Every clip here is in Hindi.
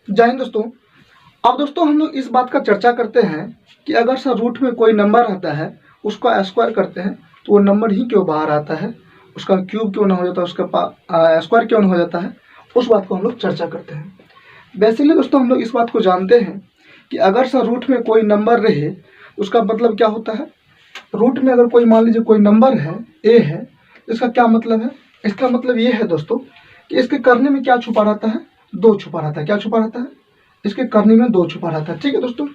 जय हिंद दोस्तों। अब दोस्तों हम लोग इस बात का चर्चा करते हैं कि अगर सर रूट में कोई नंबर रहता है, उसका स्क्वायर करते हैं तो वो नंबर ही क्यों बाहर आता है, उसका क्यूब क्यों ना हो जाता है, उसका स्क्वायर क्यों ना हो जाता है, उस बात को हम लोग चर्चा करते हैं। बेसिकली दोस्तों हम लोग इस बात को जानते हैं कि अगर सर रूट में कोई नंबर रहे उसका मतलब क्या होता है। रूट में अगर कोई मान लीजिए कोई नंबर है, ए है, इसका क्या मतलब है? इसका मतलब ये है दोस्तों कि इसके करने में क्या छुपा रहता है, दो छुपा रहता है। क्या छुपा रहता है? इसके करने में दो छुपा रहता है। ठीक है दोस्तों।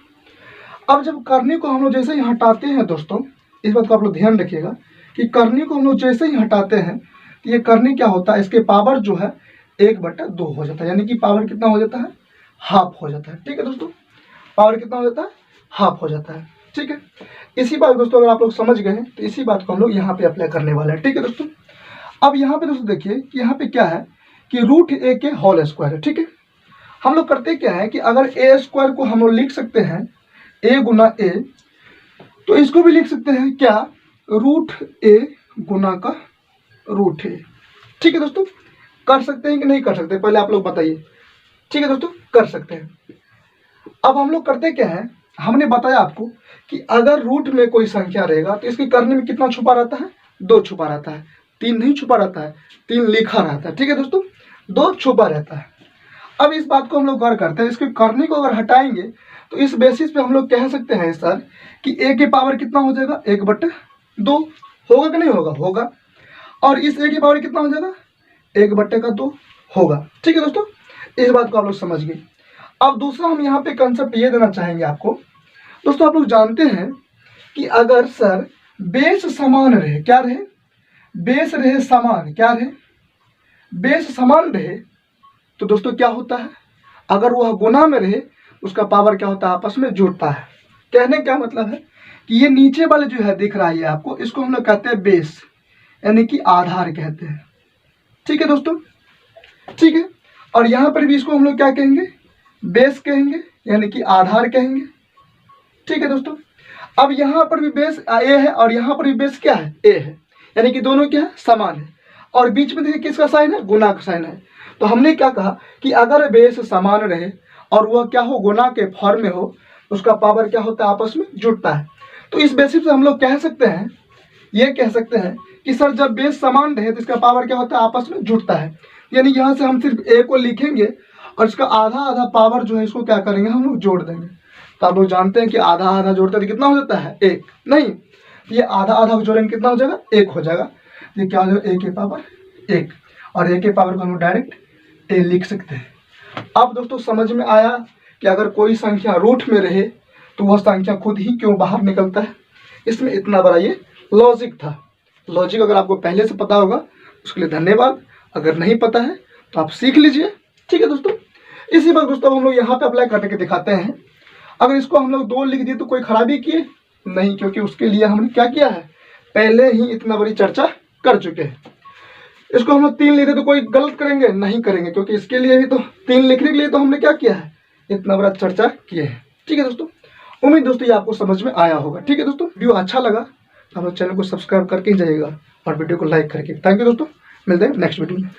अब जब करने को हम लोग जैसे ही हटाते हैं दोस्तों, इस बात को आप लोग ध्यान रखिएगा कि करने को हम लोग जैसे ही हटाते हैं तो ये करने क्या होता है, इसके पावर जो है 1/2 हो जाता है, यानी कि पावर कितना हो जाता है, हाफ हो जाता है। ठीक है दोस्तों, पावर कितना हो जाता है, हाफ हो जाता है। ठीक है, इसी बात दोस्तों अगर आप लोग समझ गए हैं तो इसी बात को हम लोग यहाँ पे अप्लाई करने वाले हैं। ठीक है दोस्तों। अब यहाँ पे दोस्तों देखिए कि यहाँ पे क्या है कि रूट ए के होल स्क्वायर है। ठीक है, हम लोग करते क्या है कि अगर ए स्क्वायर को हम लोग लिख सकते हैं ए गुना ए, तो इसको भी लिख सकते हैं क्या, रूट ए गुना का रूट ए। ठीक है दोस्तों, कर सकते हैं कि नहीं कर सकते, पहले आप लोग बताइए। ठीक है दोस्तों, कर सकते हैं। अब हम लोग करते क्या है, हमने बताया आपको कि अगर रूट में कोई संख्या रहेगा तो इसके करने में कितना छुपा रहता है, दो छुपा रहता है, तीन नहीं छुपा रहता है, तीन लिखा रहता है। ठीक है दोस्तों, दो छुपा रहता है। अब इस बात को हम लोग गौर करते हैं, इसके करने को अगर हटाएंगे तो इस बेसिस पे हम लोग कह सकते हैं सर कि ए के पावर कितना हो जाएगा, 1/2 होगा कि नहीं होगा, होगा। और इस ए के पावर कितना हो जाएगा, 1/2 होगा। ठीक है दोस्तों, इस बात को आप लोग समझ गए। अब दूसरा हम यहाँ पे कंसेप्ट ये देना चाहेंगे आपको दोस्तों, आप लोग जानते हैं कि अगर सर बेस समान रहे, क्या रहे, बेस रहे समान, क्या रहे, बेस समान रहे, तो दोस्तों क्या होता है, अगर वह गुना में रहे उसका पावर क्या होता है, आपस में जुड़ता है। कहने क्या मतलब है कि ये नीचे वाले जो है दिख रहा है ये आपको, इसको हम लोग कहते हैं बेस, यानी कि आधार कहते हैं। ठीक है दोस्तों, ठीक है। और यहाँ पर भी इसको हम लोग क्या कहेंगे, बेस कहेंगे, यानी कि आधार कहेंगे। ठीक है दोस्तों। अब यहाँ पर भी बेस ए है और यहाँ पर भी बेस क्या है, ए है, यानी कि दोनों क्या है, समान है। और बीच में देखिए किसका साइन है, गुना का साइन है। तो हमने क्या कहा कि अगर बेस समान रहे और वह क्या हो, गुना के फॉर्म में हो, उसका पावर क्या होता है, आपस में जुड़ता है। तो इस बेसिस से हम लोग कह सकते हैं, ये कह सकते हैं कि सर जब बेस समान रहे तो इसका पावर क्या होता है, आपस में जुड़ता है। यानी यहाँ से हम सिर्फ ए को लिखेंगे और इसका आधा आधा पावर जो है इसको क्या करेंगे, हम लोग जोड़ देंगे। तो आप लोग जानते हैं कि आधा आधा जोड़ते हैं तो कितना हो जाता है, 1 नहीं, ये आधा आधा जोड़ेंगे कितना हो जाएगा, 1 हो जाएगा। ये क्या हो जाएगा, ए के पावर 1, और ए के पावर को हम डायरेक्ट ए लिख सकते हैं। अब दोस्तों समझ में आया कि अगर कोई संख्या रूट में रहे तो वह संख्या खुद ही क्यों बाहर निकलता है। इसमें इतना बड़ा ये लॉजिक था। लॉजिक अगर आपको पहले से पता होगा उसके लिए धन्यवाद, अगर नहीं पता है तो आप सीख लीजिए। ठीक है दोस्तों, इसी बात दोस्तों हम लोग यहाँ पे अप्लाई करके दिखाते हैं। अगर इसको हम लोग 2 लिख दिए तो कोई खराबी किए नहीं, क्योंकि उसके लिए हमने क्या किया है, पहले ही इतना बड़ी चर्चा कर चुके हैं। इसको हम लोग 3 लिखे तो कोई गलत करेंगे नहीं करेंगे, क्योंकि इसके लिए भी तो 3 लिखने के लिए तो हमने क्या किया है, इतना बड़ा चर्चा किए हैं। ठीक है दोस्तों, उम्मीद दोस्तों ये आपको समझ में आया होगा। ठीक है दोस्तों, वीडियो अच्छा लगा तो हम लोग चैनल को सब्सक्राइब करके ही जाइएगा और वीडियो को लाइक करके। थैंक यू दोस्तों, मिलते हैं नेक्स्ट वीडियो में।